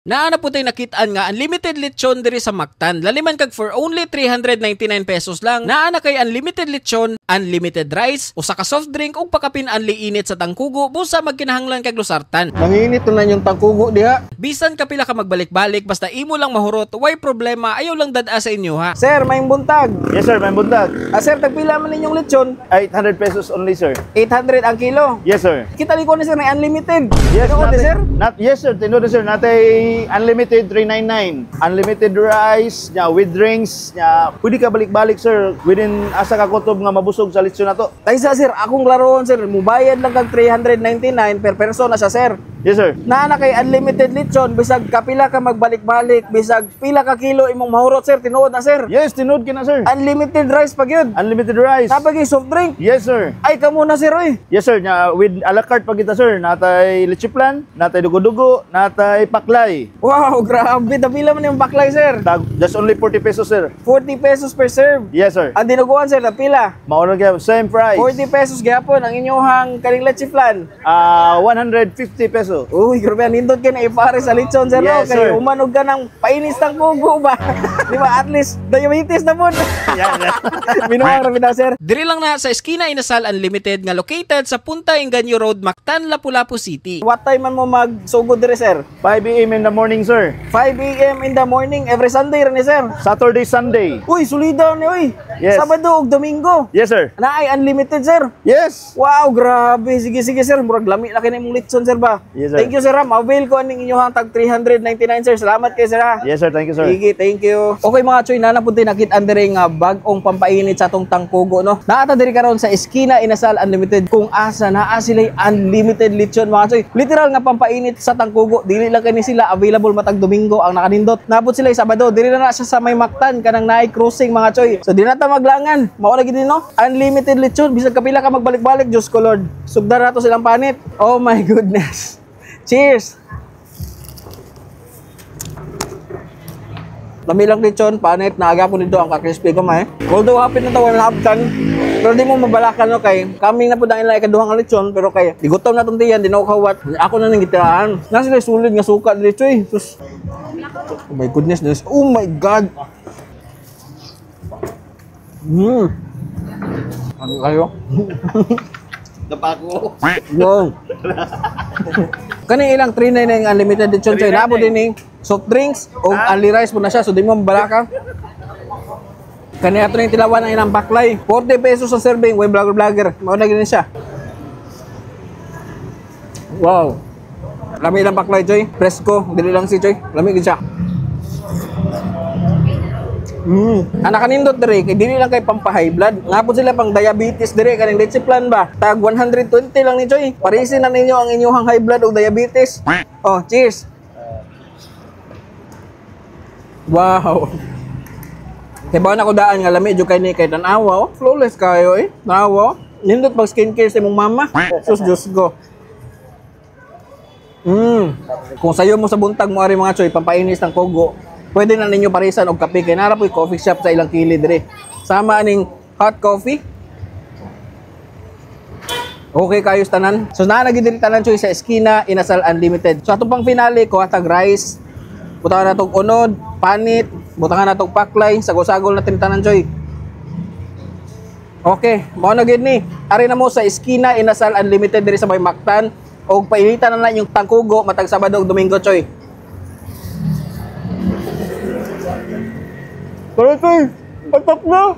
Naana po tayo nakitaan nga unlimited lechon diri sa Mactan. Laliman kag for only 399 pesos lang. Naana kay unlimited lechon, unlimited rice, usa ka soft drink ug pakapin anli init sa tangkugo busa magkinahanglan kag lusartan. Nanginit na yung tangkugo diha. Bisan kapila ka magbalik-balik basta imo lang mahurot, way problema, ayaw lang dad-a sa inyo ha. Sir, may buntag. Yes sir, may buntag. Sir, tagpila man ninyong lechon? 800 pesos only sir. 800 ang kilo. Yes sir. Kita ni ko ni sir na unlimited. Yes, Tinuod ni sir? Yes sir, tinuod sir. Natay unlimited 399. Unlimited rice, nya with drinks, nya pwede ka balik-balik sir. Within asa ka kutob nga mabusog sa lechon nato. Taysa sir, akong laruan sir, mubayad lang kag 399 per person na siya sir. Yes sir. Naana kay unlimited lechon, bisag kapila ka magbalik-balik, bisag pila ka kilo imong mahurot sir, tinuod na sir. Yes, tinuod kina sir. Unlimited rice pag yun. Unlimited rice. Tapos soft drink. Yes sir. Ay, kamo na sir oy. Yes sir, nya with a la carte pa kita sir. Natay leche plan, natay dugo-dugo, natay paklay. Wow, grabe. Tapila man yung baklay sir. Just only 40 pesos sir. 40 pesos per serve. Yes sir. Ang dinuguan sir, tapila. Mauna gyud same price. 40 pesos gyapon ang inyong kaning leche flan. 150 pesos. Uy, grabe, nindot ka na ipare sa lechon sir. Yes, Kaya sir. umanog ka ng painis ng kugo ba? Di ba? At least, diabetes na po. Minuang rabi na sir. Diri lang na sa Esquina Inasal Unlimited nga located sa Punta Engaño Road, Mactan, Lapu-Lapu City. What time man mo magsugod dire sir? 5 AM in the morning sir. 5 AM in the morning, every Sunday rin sir. Saturday, Sunday. Uy, solida ni uy. Yes. Sabado ug Domingo. Yes sir. Na ay unlimited sir. Yes. Wow, grabe. Sige sir, murag lami laki na imong lechon sir ba? Yes, sir. Thank you sir. Avail ko aning inyong tag 399 sir. Salamat kay sir ha. Yes sir, thank you sir. Sige, thank you. Okay mga choy, nanapunti nakit-an diri nga bag-ong pampainit sa atong tangkugo no. Naata diri karon sa Esquina Inasal Unlimited kung asa naa sila unlimited lechon mga choy. Literal nga pampainit sa tangkugo. Dili lang kani sila available matag Domingo ang nakanindot. Napot sila Sabado. Dili na siya sa may Mactan kanang naay crossing mga choy. So di na ta maglangan. Mao na gid no. Unlimited lechon bisag kapila ka magbalik-balik, Diyos ko Lord. Sugda na to silang panit. Oh my goodness. Cheers. Lamilang lechon, panit, naaga po nito ang kakrispy ko may. Although hapit na ito, wala haptan. Pero di mo mabalakan no kay. Kaming na po dahil na ikaduhang ang lechon, pero kay digutom na itong tiyan, di na ako kawat. Ako na nang gitirahan. Nasa sila sulit nga suka dito eh. Sus. Oh my goodness. Oh my God. Ano kayo? Napako. No. Kani ilang 399 unlimited lechon choy. Nabo din soft drinks o only rice po na siya. So di mo mabalaka. Kani ato ning tilawan ang ilang baklay. 40 pesos ang serving. Way vlogger. Mao na gini siya. Wow. Lami ilang baklay choy. Presko. Dili lang si choy. Lami gid siya. Anak kanindot dire kay dili lang kay pampa-high blood. Nga po sila pang diabetes dire kaning leche plan ba. Tag 120 lang ni choy. Parisin na ninyo ang inyong high blood o diabetes. Oh, cheers. Wow. Kay ba na ko daan nga lami jud kay ni kay tanawa. Flawless kayo eh. Tanawa. Nindot pag skincare sa imong mama. Sus Diyos ko. Kung sayo mo sa buntag mo ari mga choy pampainis ng kugo. Pwede na ninyo parisan og kape kay nara po'y coffee shop sa ilang kilid dire. Sama aning hot coffee. Okay kayo tanan. So naa gid diri tanan choy sa Esquina Inasal Unlimited. So atong pang finale ko hatag rice. Butangan natong unod, panit, butangan natong paklay, sagol-sagol na tanan choy. Okay, mao na gid ni. Ari na mo sa Esquina Inasal Unlimited diri sa may Mactan og painitan na yung tangkugo matag Sabado ug Domingo choy. Pero ito, patak na!